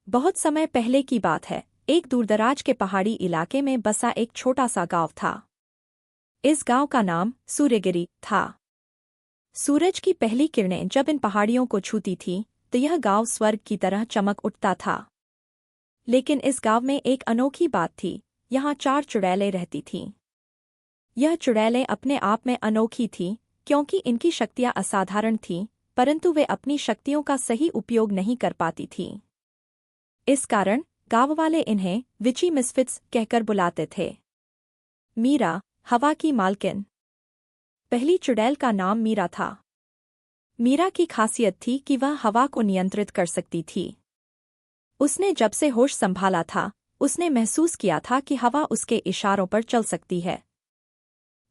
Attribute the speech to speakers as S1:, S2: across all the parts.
S1: बहुत समय पहले की बात है। एक दूरदराज के पहाड़ी इलाके में बसा एक छोटा सा गांव था। इस गांव का नाम सूर्यगिरी था। सूरज की पहली किरणें जब इन पहाड़ियों को छूती थीं तो यह गांव स्वर्ग की तरह चमक उठता था। लेकिन इस गांव में एक अनोखी बात थी। यहाँ 4 चुड़ैलें रहती थीं। यह चुड़ैलें अपने आप में अनोखी थीं क्योंकि इनकी शक्तियाँ असाधारण थीं, परंतु वे अपनी शक्तियों का सही उपयोग नहीं कर पाती थीं। इस कारण गांव वाले इन्हें विची मिसफिट्स कहकर बुलाते थे। मीरा, हवा की मालकिन। पहली चुड़ैल का नाम मीरा था। मीरा की खासियत थी कि वह हवा को नियंत्रित कर सकती थी। उसने जब से होश संभाला था, उसने महसूस किया था कि हवा उसके इशारों पर चल सकती है।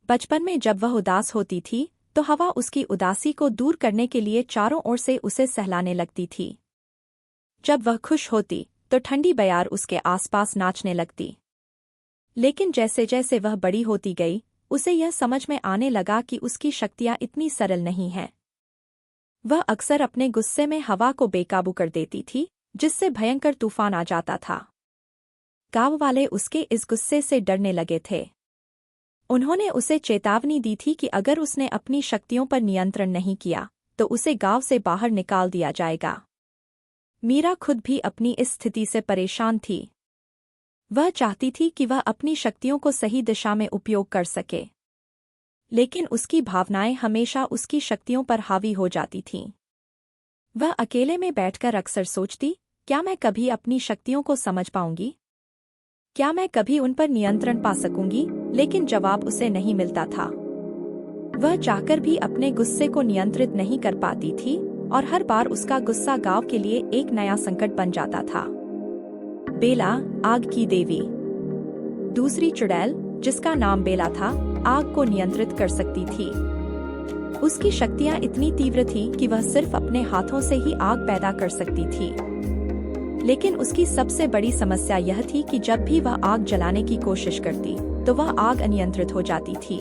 S1: बचपन में जब वह उदास होती थी तो हवा उसकी उदासी को दूर करने के लिए चारों ओर से उसे सहलाने लगती थी। जब वह खुश होती तो ठंडी बयार उसके आसपास नाचने लगती। लेकिन जैसे जैसे वह बड़ी होती गई, उसे यह समझ में आने लगा कि उसकी शक्तियाँ इतनी सरल नहीं हैं। वह अक्सर अपने गुस्से में हवा को बेकाबू कर देती थी, जिससे भयंकर तूफान आ जाता था। गांव वाले उसके इस गुस्से से डरने लगे थे। उन्होंने उसे चेतावनी दी थी कि अगर उसने अपनी शक्तियों पर नियंत्रण नहीं किया तो उसे गांव से बाहर निकाल दिया जाएगा। मीरा खुद भी अपनी इस स्थिति से परेशान थी। वह चाहती थी कि वह अपनी शक्तियों को सही दिशा में उपयोग कर सके, लेकिन उसकी भावनाएं हमेशा उसकी शक्तियों पर हावी हो जाती थीं। वह अकेले में बैठकर अक्सर सोचती, क्या मैं कभी अपनी शक्तियों को समझ पाऊंगी? क्या मैं कभी उन पर नियंत्रण पा सकूंगी? लेकिन जवाब उसे नहीं मिलता था। वह चाहकर भी अपने गुस्से को नियंत्रित नहीं कर पाती थी और हर बार उसका गुस्सा गांव के लिए एक नया संकट बन जाता था। बेला, आग की देवी। दूसरी चुड़ैल, जिसका नाम बेला था, आग को नियंत्रित कर सकती थी। उसकी शक्तियां इतनी तीव्र थीं कि वह सिर्फ अपने हाथों से ही आग पैदा कर सकती थी। लेकिन उसकी सबसे बड़ी समस्या यह थी कि जब भी वह आग जलाने की कोशिश करती तो वह आग अनियंत्रित हो जाती थी।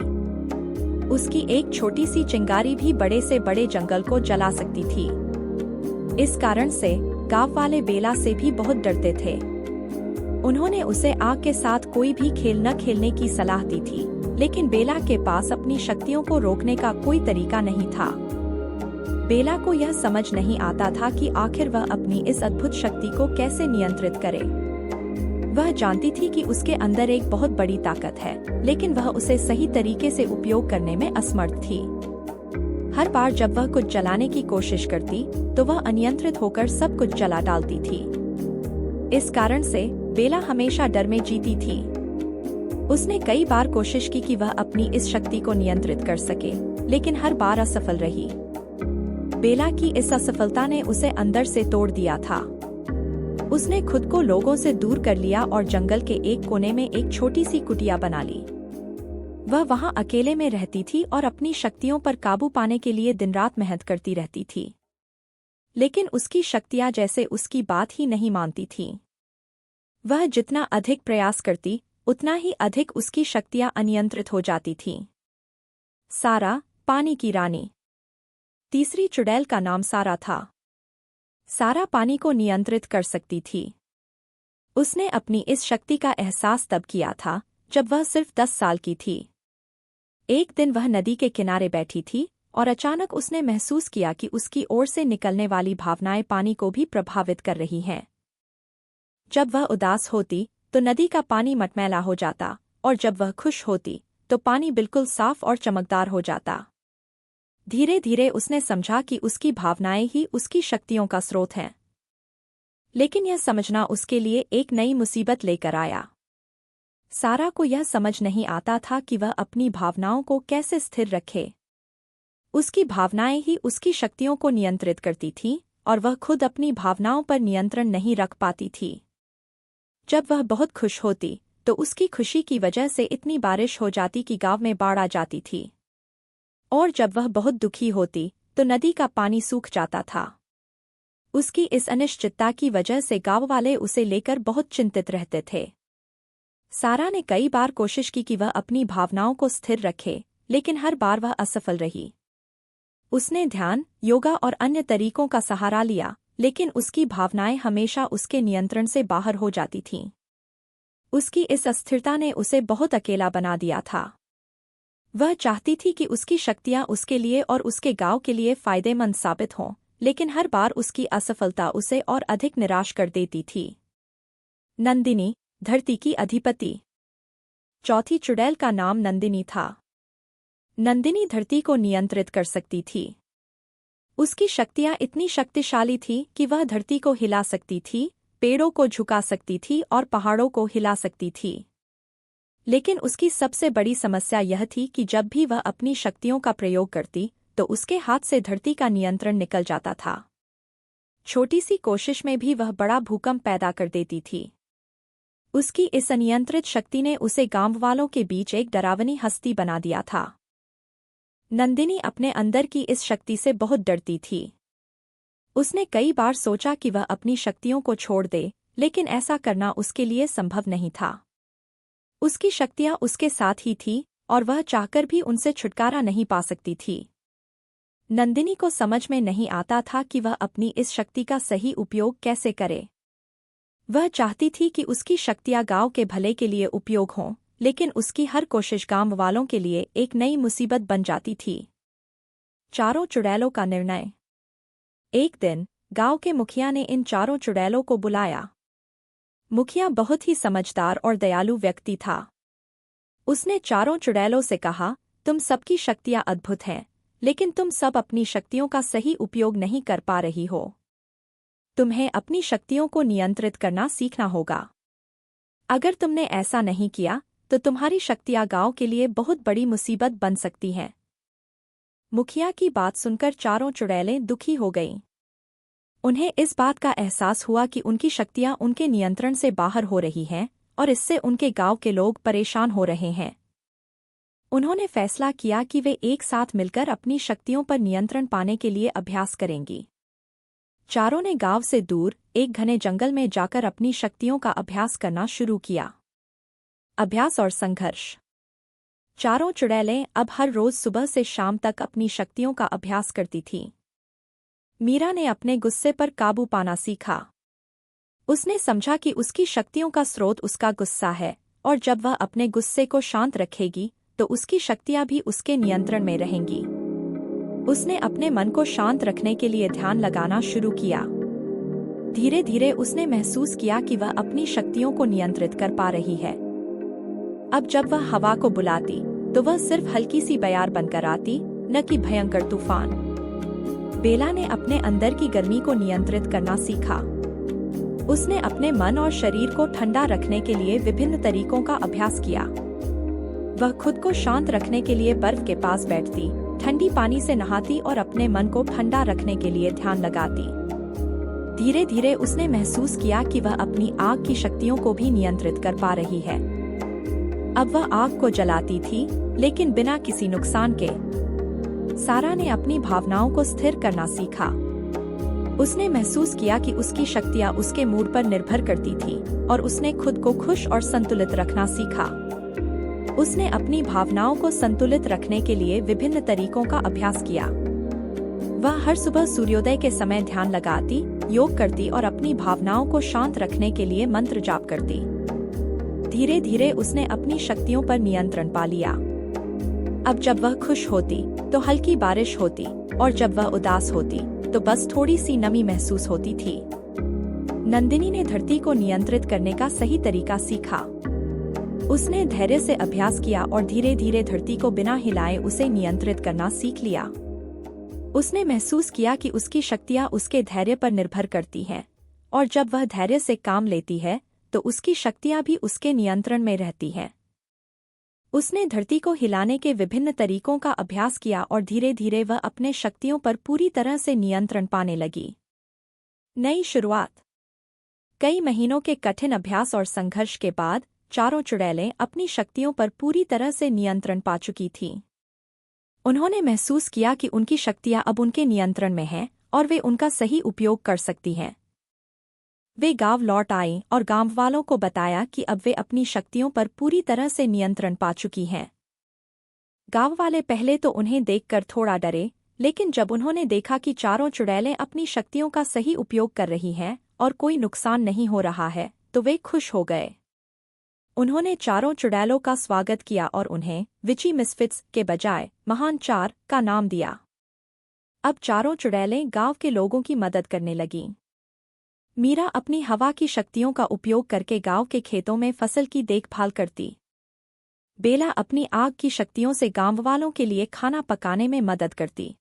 S1: उसकी एक छोटी सी चिंगारी भी बड़े से बड़े जंगल को जला सकती थी। इस कारण से गांव वाले बेला से भी बहुत डरते थे। उन्होंने उसे आग के साथ कोई भी खेल न खेलने की सलाह दी थी, लेकिन बेला के पास अपनी शक्तियों को रोकने का कोई तरीका नहीं था। बेला को यह समझ नहीं आता था कि आखिर वह अपनी इस अद्भुत शक्ति को कैसे नियंत्रित करे। वह जानती थी कि उसके अंदर एक बहुत बड़ी ताकत है, लेकिन वह उसे सही तरीके से उपयोग करने में असमर्थ थी। हर बार जब वह कुछ जलाने की कोशिश करती तो वह अनियंत्रित होकर सब कुछ जला डालती थी। इस कारण से बेला हमेशा डर में जीती थी। उसने कई बार कोशिश की कि वह अपनी इस शक्ति को नियंत्रित कर सके, लेकिन हर बार असफल रही। बेला की इस असफलता ने उसे अंदर से तोड़ दिया था। उसने खुद को लोगों से दूर कर लिया और जंगल के एक कोने में एक छोटी सी कुटिया बना ली। वह वहां अकेले में रहती थी और अपनी शक्तियों पर काबू पाने के लिए दिन रात मेहनत करती रहती थी। लेकिन उसकी शक्तियां जैसे उसकी बात ही नहीं मानती थीं। वह जितना अधिक प्रयास करती, उतना ही अधिक उसकी शक्तियां अनियंत्रित हो जाती थीं। सारा, पानी की रानी। तीसरी चुड़ैल का नाम सारा था। सारा पानी को नियंत्रित कर सकती थी। उसने अपनी इस शक्ति का एहसास तब किया था जब वह सिर्फ 10 साल की थी। एक दिन वह नदी के किनारे बैठी थी और अचानक उसने महसूस किया कि उसकी ओर से निकलने वाली भावनाएं पानी को भी प्रभावित कर रही हैं। जब वह उदास होती तो नदी का पानी मटमैला हो जाता, और जब वह खुश होती तो पानी बिल्कुल साफ और चमकदार हो जाता। धीरे धीरे उसने समझा कि उसकी भावनाएं ही उसकी शक्तियों का स्रोत हैं। लेकिन यह समझना उसके लिए एक नई मुसीबत लेकर आया। सारा को यह समझ नहीं आता था कि वह अपनी भावनाओं को कैसे स्थिर रखे। उसकी भावनाएं ही उसकी शक्तियों को नियंत्रित करती थीं और वह खुद अपनी भावनाओं पर नियंत्रण नहीं रख पाती थी। जब वह बहुत खुश होती तो उसकी खुशी की वजह से इतनी बारिश हो जाती कि गांव में बाढ़ आ जाती थी, और जब वह बहुत दुखी होती तो नदी का पानी सूख जाता था। उसकी इस अनिश्चितता की वजह से गांव वाले उसे लेकर बहुत चिंतित रहते थे। सारा ने कई बार कोशिश की कि वह अपनी भावनाओं को स्थिर रखे, लेकिन हर बार वह असफल रही। उसने ध्यान, योगा और अन्य तरीकों का सहारा लिया, लेकिन उसकी भावनाएं हमेशा उसके नियंत्रण से बाहर हो जाती थीं। उसकी इस अस्थिरता ने उसे बहुत अकेला बना दिया था। वह चाहती थी कि उसकी शक्तियां उसके लिए और उसके गांव के लिए फायदेमंद साबित हों, लेकिन हर बार उसकी असफलता उसे और अधिक निराश कर देती थी। नंदिनी, धरती की अधिपति। चौथी चुड़ैल का नाम नंदिनी था। नंदिनी धरती को नियंत्रित कर सकती थी। उसकी शक्तियां इतनी शक्तिशाली थीं कि वह धरती को हिला सकती थी, पेड़ों को झुका सकती थी और पहाड़ों को हिला सकती थी। लेकिन उसकी सबसे बड़ी समस्या यह थी कि जब भी वह अपनी शक्तियों का प्रयोग करती तो उसके हाथ से धरती का नियंत्रण निकल जाता था। छोटी सी कोशिश में भी वह बड़ा भूकंप पैदा कर देती थी। उसकी इस अनियंत्रित शक्ति ने उसे गांव वालों के बीच एक डरावनी हस्ती बना दिया था। नंदिनी अपने अंदर की इस शक्ति से बहुत डरती थी। उसने कई बार सोचा कि वह अपनी शक्तियों को छोड़ दे, लेकिन ऐसा करना उसके लिए संभव नहीं था। उसकी शक्तियां उसके साथ ही थीं और वह चाहकर भी उनसे छुटकारा नहीं पा सकती थी। नंदिनी को समझ में नहीं आता था कि वह अपनी इस शक्ति का सही उपयोग कैसे करे। वह चाहती थी कि उसकी शक्तियां गांव के भले के लिए उपयोग हों, लेकिन उसकी हर कोशिश गांव वालों के लिए एक नई मुसीबत बन जाती थी। चारों चुड़ैलों का निर्णय। एक दिन गांव के मुखिया ने इन चारों चुड़ैलों को बुलाया। मुखिया बहुत ही समझदार और दयालु व्यक्ति था। उसने चारों चुड़ैलों से कहा, तुम सबकी शक्तियां अद्भुत हैं, लेकिन तुम सब अपनी शक्तियों का सही उपयोग नहीं कर पा रही हो। तुम्हें अपनी शक्तियों को नियंत्रित करना सीखना होगा। अगर तुमने ऐसा नहीं किया तो तुम्हारी शक्तियां गांव के लिए बहुत बड़ी मुसीबत बन सकती हैं। मुखिया की बात सुनकर चारों चुड़ैलें दुखी हो गईं। उन्हें इस बात का एहसास हुआ कि उनकी शक्तियां उनके नियंत्रण से बाहर हो रही हैं और इससे उनके गांव के लोग परेशान हो रहे हैं। उन्होंने फैसला किया कि वे एक साथ मिलकर अपनी शक्तियों पर नियंत्रण पाने के लिए अभ्यास करेंगी। चारों ने गांव से दूर एक घने जंगल में जाकर अपनी शक्तियों का अभ्यास करना शुरू किया। अभ्यास और संघर्ष। चारों चुड़ैलें अब हर रोज सुबह से शाम तक अपनी शक्तियों का अभ्यास करती थीं। मीरा ने अपने गुस्से पर काबू पाना सीखा। उसने समझा कि उसकी शक्तियों का स्रोत उसका गुस्सा है और जब वह अपने गुस्से को शांत रखेगी तो उसकी शक्तियां भी उसके नियंत्रण में रहेंगी। उसने अपने मन को शांत रखने के लिए ध्यान लगाना शुरू किया। धीरे धीरे उसने महसूस किया कि वह अपनी शक्तियों को नियंत्रित कर पा रही है। अब जब वह हवा को बुलाती तो वह सिर्फ हल्की सी बयार बनकर आती, न कि भयंकर तूफान। बेला ने अपने अंदर की गर्मी को नियंत्रित करना सीखा। उसने अपने मन और शरीर को ठंडा रखने के लिए विभिन्न तरीकों का अभ्यास किया। वह खुद को शांत रखने के लिए बर्फ के पास बैठती, ठंडी पानी से नहाती और अपने मन को ठंडा रखने के लिए ध्यान लगाती। धीरे धीरे उसने महसूस किया कि वह अपनी आग की शक्तियों को भी नियंत्रित कर पा रही है। अब वह आग को जलाती थी, लेकिन बिना किसी नुकसान के। सारा ने अपनी भावनाओं को स्थिर करना सीखा। उसने महसूस किया कि उसकी शक्तियां उसके मूड पर निर्भर करती थी और उसने खुद को खुश और संतुलित रखना सीखा। उसने अपनी भावनाओं को संतुलित रखने के लिए विभिन्न तरीकों का अभ्यास किया। वह हर सुबह सूर्योदय के समय ध्यान लगाती, योग करती और अपनी भावनाओं को शांत रखने के लिए मंत्र जाप करती। धीरे धीरे उसने अपनी शक्तियों पर नियंत्रण पा लिया। अब जब वह खुश होती तो हल्की बारिश होती और जब वह उदास होती तो बस थोड़ी सी नमी महसूस होती थी। नंदिनी ने धरती को नियंत्रित करने का सही तरीका सीखा। उसने धैर्य से अभ्यास किया और धीरे धीरे धरती को बिना हिलाए उसे नियंत्रित करना सीख लिया। उसने महसूस किया कि उसकी शक्तियां उसके धैर्य पर निर्भर करती हैं और जब वह धैर्य से काम लेती है तो उसकी शक्तियां भी उसके नियंत्रण में रहती हैं। उसने धरती को हिलाने के विभिन्न तरीकों का अभ्यास किया और धीरे धीरे वह अपने शक्तियों पर पूरी तरह से नियंत्रण पाने लगी। नई शुरुआत। कई महीनों के कठिन अभ्यास और संघर्ष के बाद चारों चुड़ैलें अपनी शक्तियों पर पूरी तरह से नियंत्रण पा चुकी थीं। उन्होंने महसूस किया कि उनकी शक्तियां अब उनके नियंत्रण में हैं और वे उनका सही उपयोग कर सकती हैं। वे गांव लौट आईं और गांव वालों को बताया कि अब वे अपनी शक्तियों पर पूरी तरह से नियंत्रण पा चुकी हैं। गांव वाले पहले तो उन्हें देखकर थोड़ा डरे, लेकिन जब उन्होंने देखा कि चारों चुड़ैलें अपनी शक्तियों का सही उपयोग कर रही हैं और कोई नुकसान नहीं हो रहा है, तो वे खुश हो गए। उन्होंने चारों चुड़ैलों का स्वागत किया और उन्हें विची मिसफिट्स के बजाय महान चार का नाम दिया। अब चारों चुड़ैलें गांव के लोगों की मदद करने लगीं। मीरा अपनी हवा की शक्तियों का उपयोग करके गांव के खेतों में फसल की देखभाल करती। बेला अपनी आग की शक्तियों से गांव वालों के लिए खाना पकाने में मदद करती।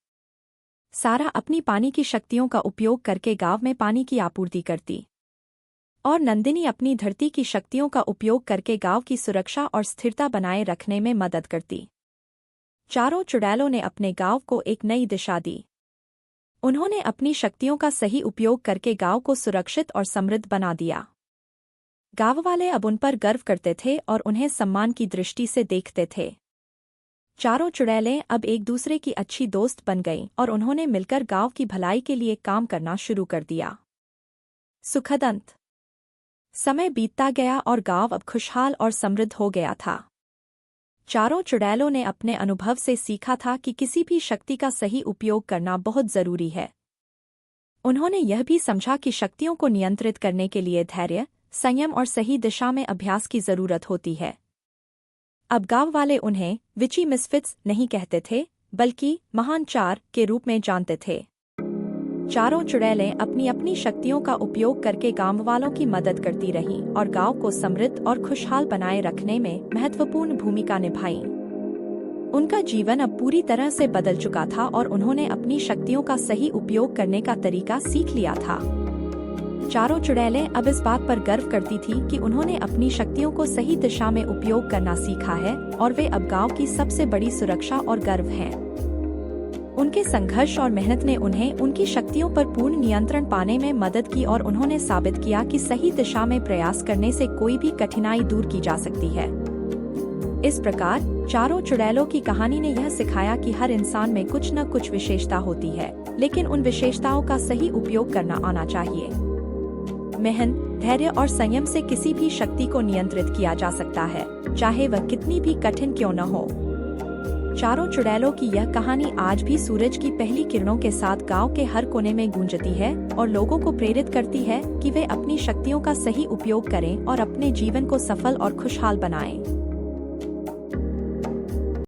S1: सारा अपनी पानी की शक्तियों का उपयोग करके गांव में पानी की आपूर्ति करती। और नंदिनी अपनी धरती की शक्तियों का उपयोग करके गांव की सुरक्षा और स्थिरता बनाए रखने में मदद करती। चारों चुड़ैलों ने अपने गांव को एक नई दिशा दी। उन्होंने अपनी शक्तियों का सही उपयोग करके गांव को सुरक्षित और समृद्ध बना दिया। गांव वाले अब उन पर गर्व करते थे और उन्हें सम्मान की दृष्टि से देखते थे। चारों चुड़ैलें अब एक दूसरे की अच्छी दोस्त बन गईं और उन्होंने मिलकर गांव की भलाई के लिए काम करना शुरू कर दिया। सुखद अंत। समय बीतता गया और गांव अब खुशहाल और समृद्ध हो गया था। चारों चुड़ैलों ने अपने अनुभव से सीखा था कि किसी भी शक्ति का सही उपयोग करना बहुत जरूरी है। उन्होंने यह भी समझा कि शक्तियों को नियंत्रित करने के लिए धैर्य, संयम और सही दिशा में अभ्यास की जरूरत होती है। अब गांव वाले उन्हें विची मिसफिट्स नहीं कहते थे, बल्कि महान चार के रूप में जानते थे। चारों चुड़ैलें अपनी अपनी शक्तियों का उपयोग करके गांव वालों की मदद करती रहीं और गांव को समृद्ध और खुशहाल बनाए रखने में महत्वपूर्ण भूमिका निभाई। उनका जीवन अब पूरी तरह से बदल चुका था और उन्होंने अपनी शक्तियों का सही उपयोग करने का तरीका सीख लिया था। चारों चुड़ैलें अब इस बात पर गर्व करती थी कि उन्होंने अपनी शक्तियों को सही दिशा में उपयोग करना सीखा है और वे अब गांव की सबसे बड़ी सुरक्षा और गर्व हैं। उनके संघर्ष और मेहनत ने उन्हें उनकी शक्तियों पर पूर्ण नियंत्रण पाने में मदद की और उन्होंने साबित किया कि सही दिशा में प्रयास करने से कोई भी कठिनाई दूर की जा सकती है। इस प्रकार चारों चुड़ैलों की कहानी ने यह सिखाया कि हर इंसान में कुछ न कुछ विशेषता होती है, लेकिन उन विशेषताओं का सही उपयोग करना आना चाहिए। मेहनत, धैर्य और संयम से किसी भी शक्ति को नियंत्रित किया जा सकता है, चाहे वह कितनी भी कठिन क्यों न हो। चारों चुड़ैलों की यह कहानी आज भी सूरज की पहली किरणों के साथ गांव के हर कोने में गूंजती है और लोगों को प्रेरित करती है कि वे अपनी शक्तियों का सही उपयोग करें और अपने जीवन को सफल और खुशहाल बनाएं।